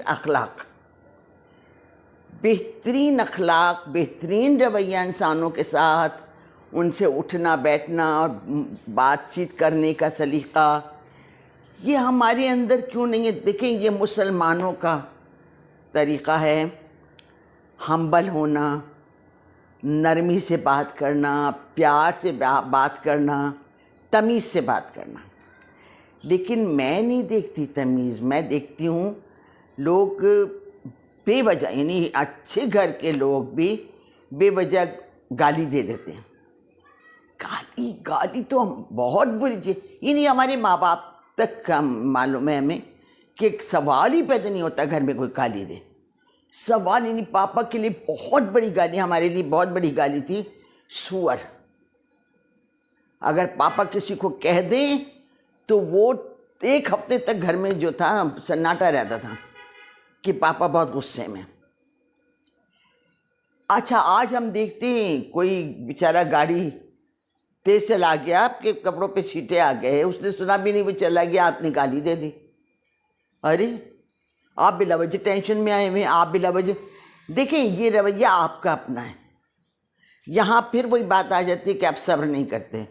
अखलाक, बेहतरीन अखलाक, बेहतरीन रवैया इंसानों के साथ, उनसे उठना बैठना और बातचीत करने का सलीक़ा, ये हमारे अंदर क्यों नहीं है? देखें, ये मुसलमानों का तरीक़ा है, हम्बल होना, नरमी से बात करना, प्यार से बात करना, तमीज़ से बात करना। लेकिन मैं नहीं देखती तमीज़, मैं देखती हूँ लोग बेवजह, यानी अच्छे घर के लोग भी बेवजह गाली दे देते हैं। गाली तो बहुत बुरी चीज़, यानी हमारे माँ बाप तक का मालूम है हमें कि एक सवाल ही पैदा नहीं होता घर में कोई गाली दे। सवाल, यानी पापा के लिए बहुत बड़ी गाली, हमारे लिए बहुत बड़ी गाली थी सुअर। अगर पापा किसी को कह दें तो वो एक हफ्ते तक घर में जो था सन्नाटा रहता था कि पापा बहुत गुस्से में। अच्छा, आज हम देखते हैं कोई बेचारा गाड़ी तेज चला गया, आपके कपड़ों पे छींटे आ गए, उसने सुना भी नहीं, वो चला गया, आपने गाली दे दी। अरे आप बिला वजह टेंशन में आए हुए, आप बिला वजह। देखें, ये रवैया आपका अपना है। यहाँ फिर वही बात आ जाती है कि आप सब्र नहीं करते।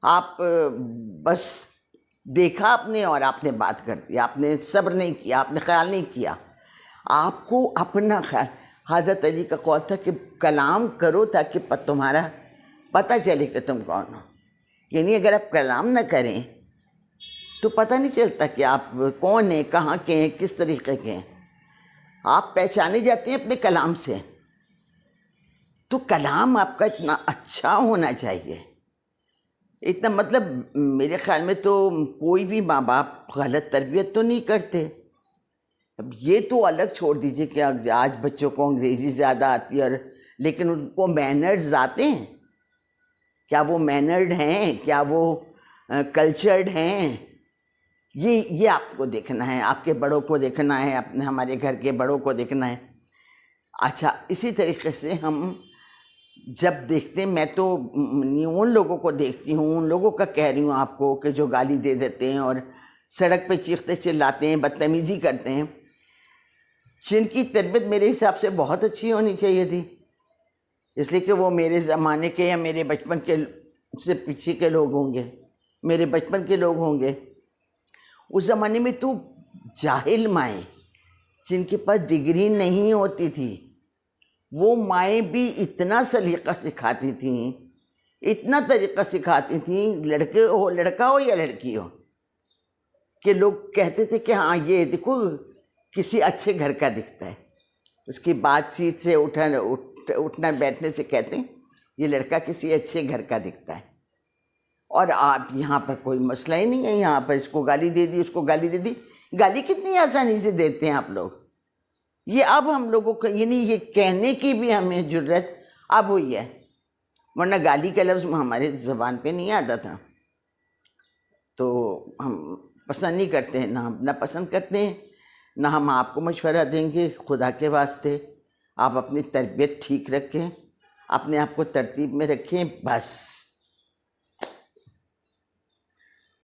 आप बस देखा आपने और आपने बात कर दी, आपने सब्र नहीं किया, आपने ख्याल नहीं किया। आपको अपना ख्याल, हज़रत अली का कौल था कि कलाम करो ताकि तुम्हारा पता चले कि तुम कौन हो। यानी अगर आप कलाम ना करें तो पता नहीं चलता कि आप कौन हैं, कहाँ के हैं, किस तरीक़े के हैं। आप पहचाने जाते हैं अपने कलाम से। तो कलाम आपका इतना अच्छा होना चाहिए, इतना, मतलब मेरे ख़्याल में तो कोई भी माँ बाप गलत तरबियत तो नहीं करते। अब ये तो अलग छोड़ दीजिए कि आज बच्चों को अंग्रेज़ी ज़्यादा आती है, और लेकिन उनको मैनर्स आते हैं क्या? वो मैनर्ड हैं क्या? वो कल्चर्ड हैं? ये आपको देखना है, आपके बड़ों को देखना है, अपने हमारे घर के बड़ों को देखना है। अच्छा, इसी तरीके से हम जब देखते हैं, मैं तो उन लोगों को देखती हूँ, उन लोगों का कह रही हूँ आपको कि जो गाली दे देते हैं और सड़क पे चीखते चिल्लाते हैं, बदतमीज़ी करते हैं, जिनकी तरबियत मेरे हिसाब से बहुत अच्छी होनी चाहिए थी, इसलिए कि वो मेरे ज़माने के या मेरे बचपन के से पीछे के लोग होंगे, मेरे बचपन के लोग होंगे। उस ज़माने में तो जाहिल माएँ, जिनके पास डिग्री नहीं होती थी, वो माएँ भी इतना सलीक़ा सिखाती थीं, इतना तरीक़ा सिखाती थीं, लड़का हो या लड़की हो, कि लोग कहते थे कि हाँ, ये देखो किसी अच्छे घर का दिखता है। उसकी बातचीत से उठना बैठने से कहते हैं ये लड़का किसी अच्छे घर का दिखता है। और आप यहाँ पर कोई मसला ही नहीं है, यहाँ पर इसको गाली दे दी, उसको गाली दे दी। गाली कितनी आसानी से देते हैं आप लोग। ये अब हम लोगों को, यानी ये कहने की भी हमें ज़रूरत अब हुई है, वरना गाली का लफ्ज़ हमारे ज़बान पे नहीं आता था। तो हम पसंद नहीं करते हैं, ना हम ना पसंद करते हैं, ना हम आपको मशवरा देंगे। खुदा के वास्ते आप अपनी तरबियत ठीक रखें, अपने आप को तरतीब में रखें, बस।